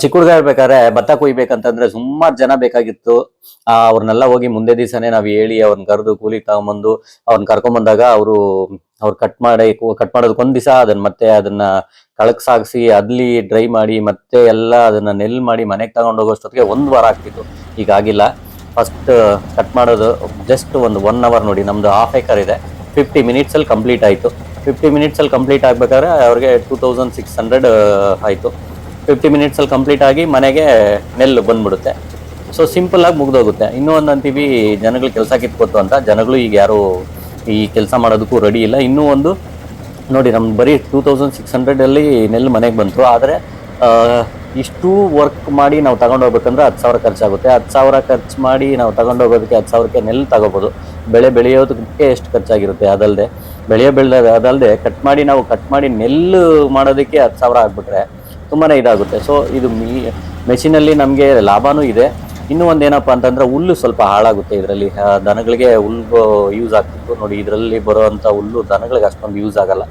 ಚಿಕ್ಕ ಹುಡುಗ ಇರ್ಬೇಕಾದ್ರೆ ಭತ್ತ ಕೊಯ್ಬೇಕಂತಂದ್ರೆ ಸುಮಾರು ಜನ ಬೇಕಾಗಿತ್ತು. ಅವ್ರನ್ನೆಲ್ಲ ಹೋಗಿ ಮುಂದೆ ದಿವಸನೇ ನಾವ್ ಹೇಳಿ ಅವ್ರನ್ನ ಕರೆದು ಕೂಲಿ ತಗೊಂಬಂದು ಅವ್ರನ್ನ ಕರ್ಕೊಂಬಂದಾಗ ಅವ್ರು ಕಟ್ ಮಾಡೋದಕ್ಕೆ ಒಂದ್ ದಿವಸ, ಅದನ್ನ ಕಳಕ್ ಸಾಗಿಸಿ ಅದ್ಲಿ ಡ್ರೈ ಮಾಡಿ ಮತ್ತೆ ಎಲ್ಲ ಅದನ್ನ ನೆಲ್ ಮಾಡಿ ಮನೆಗೆ ತಗೊಂಡು ಹೋಗೋಷ್ಟೊತ್ತಿಗೆ 1 ವಾರ ಆಗ್ತಿತ್ತು. ಈಗ ಆಗಿಲ್ಲ. ಫಸ್ಟ್ ಕಟ್ ಮಾಡೋದು ಜಸ್ಟ್ ಒಂದು 1 ಅವರ್ ನೋಡಿ, ನಮ್ದು ಹಾಫ್ ಏಕರ್ ಇದೆ, 50 ಮಿನಿಟ್ಸ್ ಅಲ್ಲಿ ಕಂಪ್ಲೀಟ್ ಆಯ್ತು. 50 ಮಿನಿಟ್ಸ್ ಅಲ್ಲಿ ಕಂಪ್ಲೀಟ್ ಆಗ್ಬೇಕಾದ್ರೆ ಅವ್ರಿಗೆ 2600 ಆಯ್ತು. 50 ಮಿನಿಟ್ಸ್ ಅಲ್ಲಿ ಕಂಪ್ಲೀಟ್ ಆಗಿ ಮನೆಗೆ ನೆಲ್ಲು ಬಂದ್ಬಿಡುತ್ತೆ. ಸೊ ಸಿಂಪಲ್ ಆಗಿ ಮುಗ್ದೋಗುತ್ತೆ. ಇನ್ನೂ ಒಂದು ಅಂತೀವಿ ಜನಗಳು ಕೆಲಸ ಕಿತ್ಕೊತ್ತು ಅಂತ, ಜನಗಳು ಈಗ ಯಾರು ಈ ಕೆಲಸ ಮಾಡೋದಕ್ಕೂ ರೆಡಿ ಇಲ್ಲ. ಇನ್ನೂ ಒಂದು ನೋಡಿ, ನಮ್ದು ಬರೀ 2600 ಅಲ್ಲಿ ನೆಲ್ಲು ಮನೆಗೆ ಬಂತು. ಆದರೆ ಇಷ್ಟು ವರ್ಕ್ ಮಾಡಿ ನಾವು ತಗೊಂಡು ಹೋಗ್ಬೇಕಂದ್ರೆ 10,000 ಖರ್ಚಾಗುತ್ತೆ. 10,000 ಖರ್ಚು ಮಾಡಿ ನಾವು ತಗೊಂಡು ಹೋಗೋದಕ್ಕೆ 10,000ಕ್ಕೆ ನೆಲ್ಲು ತಗೋಬೋದು. ಬೆಳೆ ಬೆಳೆಯೋದಕ್ಕೆ ಎಷ್ಟು ಖರ್ಚಾಗಿರುತ್ತೆ ಅದಲ್ಲದೆ, ಅದಲ್ಲದೆ ಕಟ್ ಮಾಡಿ ನೆಲ್ಲು ಮಾಡೋದಕ್ಕೆ 10,000 ಆಗ್ಬಿಟ್ರೆ ತುಂಬಾನೇ ಇದಾಗುತ್ತೆ. ಸೊ ಇದು ಮೆಷಿನಲ್ಲಿ ನಮಗೆ ಲಾಭನೂ ಇದೆ. ಇನ್ನೂ ಒಂದೇನಪ್ಪ ಅಂತಂದ್ರೆ ಹುಲ್ಲು ಸ್ವಲ್ಪ ಹಾಳಾಗುತ್ತೆ ಇದರಲ್ಲಿ. ದನಗಳಿಗೆ ಹುಲ್ಲು ಯೂಸ್ ಆಗ್ತಿತ್ತು ನೋಡಿ, ಇದರಲ್ಲಿ ಬರುವಂಥ ಹುಲ್ಲು ದನಗಳಿಗೆ ಅಷ್ಟೊಂದು ಯೂಸ್ ಆಗಲ್ಲ.